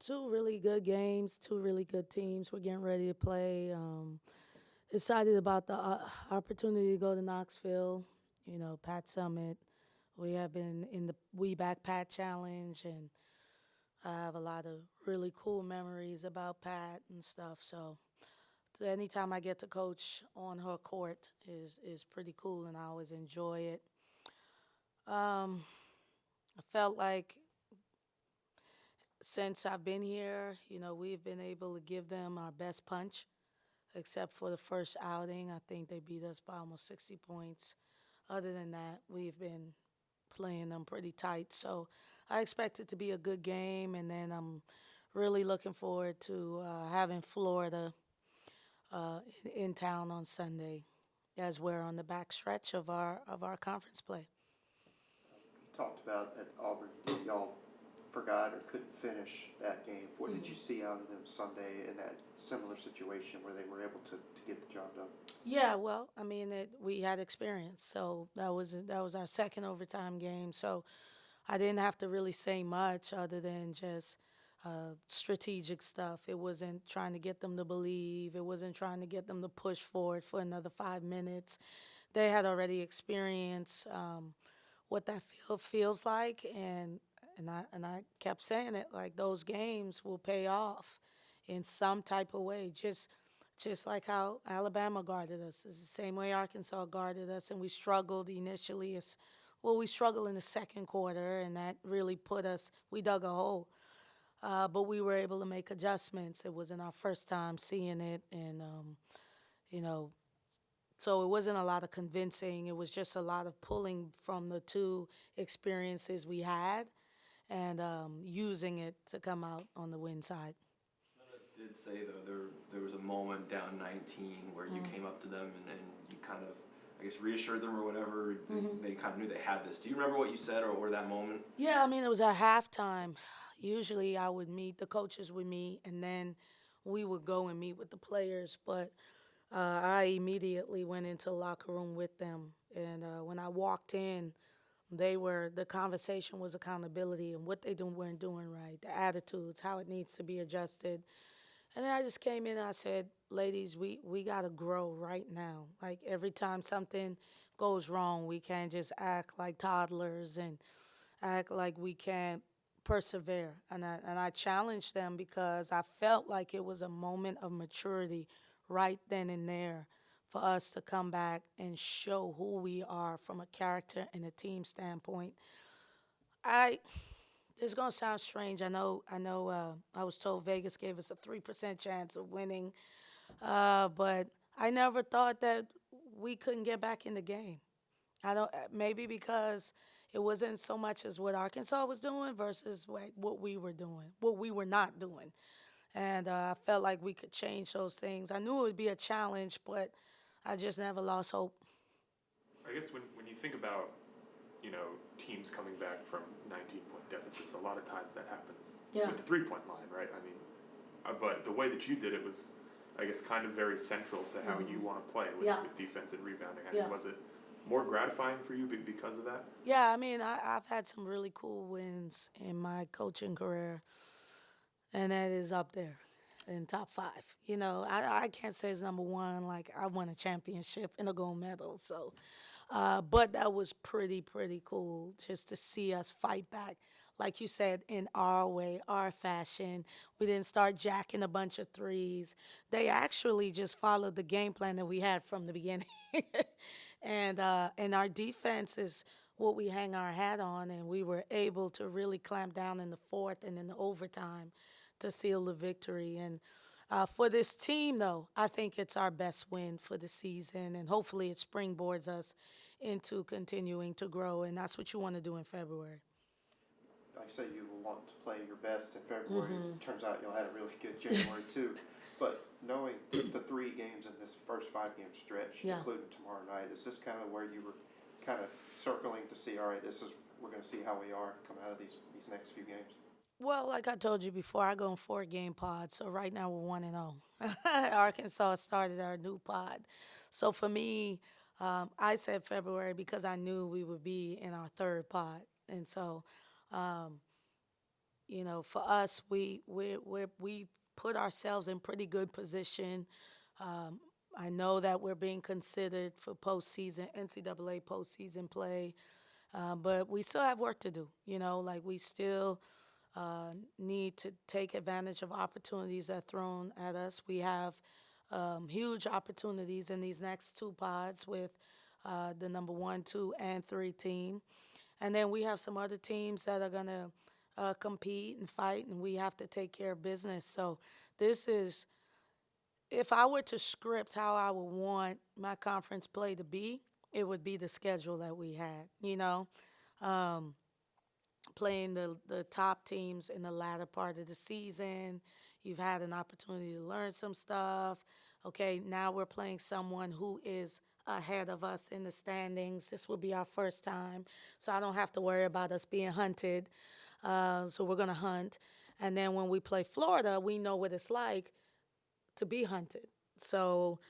Two really good games, two really good teams. We're getting ready to play. Excited about the opportunity to go to Knoxville. Pat Summit. We have been in the We Back Pat Challenge, and I have a lot of really cool memories about Pat and stuff. So anytime I get to coach on her court is pretty cool, and I always enjoy it. Um, I felt like since I've been here, we've been able to give them our best punch, except for the first outing. I think they beat us by almost 60 points. Other than that, we've been playing them pretty tight. So I expect it to be a good game, and then I'm really looking forward to having Florida in town on Sunday, as we're on the back stretch of our conference play. You talked about at Auburn, y'all forgot or couldn't finish that game. What did you see out of them Sunday in that similar situation where they were able to get the job done? Yeah, well, I mean, we had experience, so that was our second overtime game. So I didn't have to really say much other than just strategic stuff. It wasn't trying to get them to believe. It wasn't trying to get them to push forward for another 5 minutes. They had already experienced what that feels like, and I kept saying it, like those games will pay off in some type of way. Just like how Alabama guarded us. It's the same way Arkansas guarded us, and we struggled initially. We struggled in the second quarter, and that really we dug a hole. But we were able to make adjustments. It wasn't our first time seeing it, and, you know, so it wasn't a lot of convincing. It was just a lot of pulling from the two experiences we had and using it to come out on the win side. Did say though there was a moment down 19 where you came up to them and you kind of I guess reassured them or whatever. They kind of knew they had this. Do you remember what you said or that moment? Yeah, I mean, it was at halftime. Usually the coaches would meet, and then we would go and meet with the players. But I immediately went into the locker room with them. And when I walked in, the conversation was accountability and what weren't doing right, the attitudes, how it needs to be adjusted. And then I just came in and I said, ladies, we got to grow right now. Like every time something goes wrong, we can't just act like toddlers and act like we can't persevere. And I challenged them because I felt like it was a moment of maturity right then and there for us to come back and show who we are from a character and a team standpoint. I It's gonna sound strange. I know. I was told Vegas gave us a 3% chance of winning, but I never thought that we couldn't get back in the game. I don't. Maybe because it wasn't so much as what Arkansas was doing versus what we were doing, what we were not doing, and I felt like we could change those things. I knew it would be a challenge, but I just never lost hope. I guess when you think about, teams coming back from 19-point deficits, a lot of times that happens Yeah. with the 3-point line, right? I mean, but the way that you did it was, I guess, kind of very central to how you want to play Yeah. with defense and rebounding. I Yeah. mean, was it more gratifying for you because of that? Yeah, I mean, I've had some really cool wins in my coaching career, and that is up there in top five. I can't say it's number one. Like I won a championship and a gold medal, so but that was pretty cool just to see us fight back. Like you said, in our way, our fashion. We didn't start jacking a bunch of threes. They actually just followed the game plan that we had from the beginning. And our defense is what we hang our hat on, and we were able to really clamp down in the fourth and in the overtime to seal the victory. And for this team, though, I think it's our best win for the season, and hopefully it springboards us into continuing to grow, and that's what you want to do in February. Like I say, you will want to play your best in February. Turns out you'll have a really good January too. But knowing the three games in this first 5-game stretch, Yeah. including tomorrow night, is this kind of where you were kind of circling to see, all right, we're going to see how we are coming out of these next few games? Well, like I told you before, I go in 4-game pods, so right now we're 1-0. Arkansas started our new pod. So for me, I said February because I knew we would be in our third pod. And so, um, For us, we put ourselves in pretty good position. I know that we're being considered for postseason, NCAA postseason play, but we still have work to do. Like we still need to take advantage of opportunities that are thrown at us. We have huge opportunities in these next two pods with the number 1, 2, and 3 team. And then we have some other teams that are going to compete and fight, and we have to take care of business. So this is, if I were to script how I would want my conference play to be, it would be the schedule that we had, playing the top teams in the latter part of the season. You've had an opportunity to learn some stuff. Okay, now we're playing someone who is ahead of us in the standings. This will be our first time, so I don't have to worry about us being hunted. So we're going to hunt. And then when we play Florida, we know what it's like to be hunted. So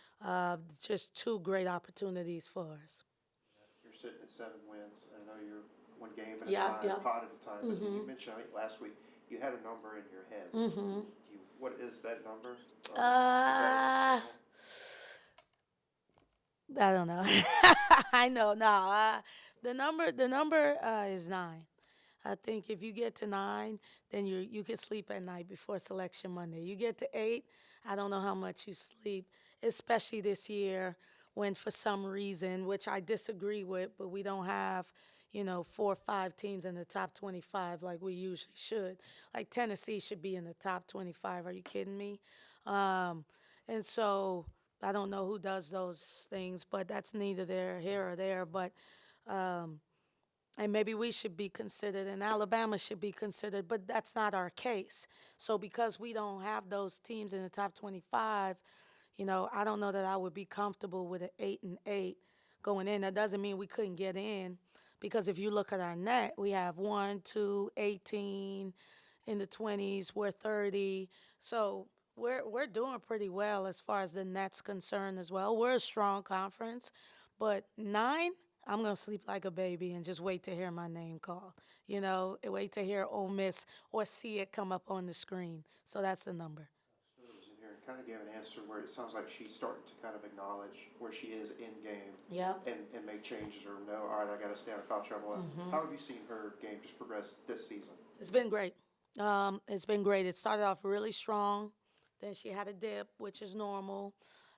just two great opportunities for us. You're sitting at 7 wins. I know you're one game at a Yeah, time, yeah. pot at a time. But you mentioned, I think last week, you had a number in your head. What is that number? I don't know. I know. No, the number is 9. I think if you get to 9, then you can sleep at night before selection Monday. You get to 8, I don't know how much you sleep, especially this year when for some reason, which I disagree with, but we don't have, 4 or 5 teams in the top 25 like we usually should. Like Tennessee should be in the top 25. Are you kidding me? And so I don't know who does those things, but that's neither here or there. But and maybe we should be considered, and Alabama should be considered, but that's not our case. So because we don't have those teams in the top 25, I don't know that I would be comfortable with an 8-8 going in. That doesn't mean we couldn't get in, because if you look at our net, we have 1, 2, 18 in the 20s. We're 30, so we're doing pretty well as far as the net's concerned as well. We're a strong conference, but 9. I'm going to sleep like a baby and just wait to hear my name called, wait to hear Ole Miss or see it come up on the screen. So that's the number. Snowden was in here and kind of gave an answer where it sounds like she's starting to kind of acknowledge where she is in game. Yeah. And make changes or know, all right, I got to stay out of foul trouble. How have you seen her game just progress this season? It's been great. It's been great. It started off really strong. Then she had a dip, which is normal.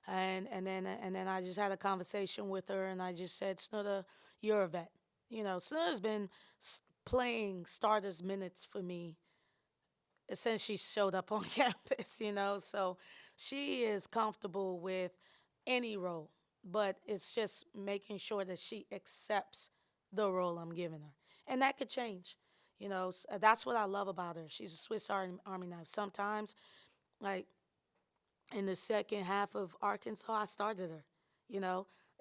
And then I just had a conversation with her, and I just said, Snooda, you're a vet. Snooda's been playing starters minutes for me since she showed up on campus, So she is comfortable with any role, but it's just making sure that she accepts the role I'm giving her. And that could change. That's what I love about her. She's a Swiss Army knife. Sometimes, like, in the second half of Arkansas, I started her,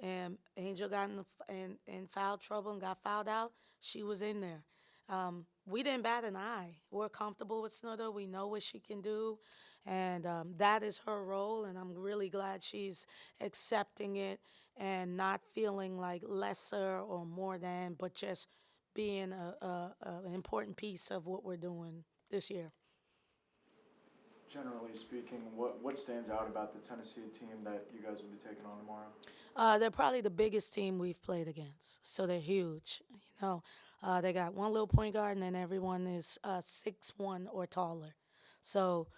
and Angel got in foul trouble and got fouled out. She was in there. We didn't bat an eye. We're comfortable with Snooda. We know what she can do, and that is her role, and I'm really glad she's accepting it and not feeling like lesser or more than, but just being an important piece of what we're doing this year. Generally speaking, what stands out about the Tennessee team that you guys will be taking on tomorrow? They're probably the biggest team we've played against, so they're huge. They got one little point guard, and then everyone is 6'1" or taller. So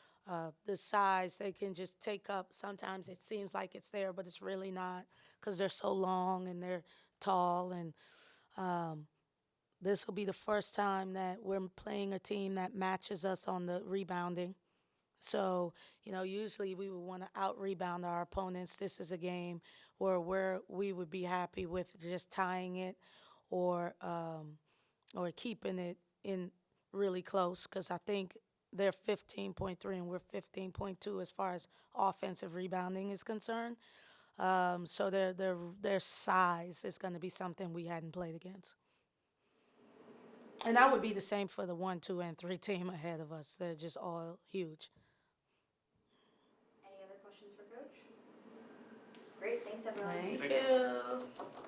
the size, they can just take up. Sometimes it seems like it's there, but it's really not, because they're so long and they're tall. And this will be the first time that we're playing a team that matches us on the rebounding. So, usually we would want to out-rebound our opponents. This is a game where we would be happy with just tying it or keeping it in really close, because I think they're 15.3 and we're 15.2 as far as offensive rebounding is concerned. So their size is going to be something we hadn't played against. And that would be the same for the 1, 2, and 3 team ahead of us. They're just all huge. Any other questions for Coach? Great, thanks everyone. Thank you.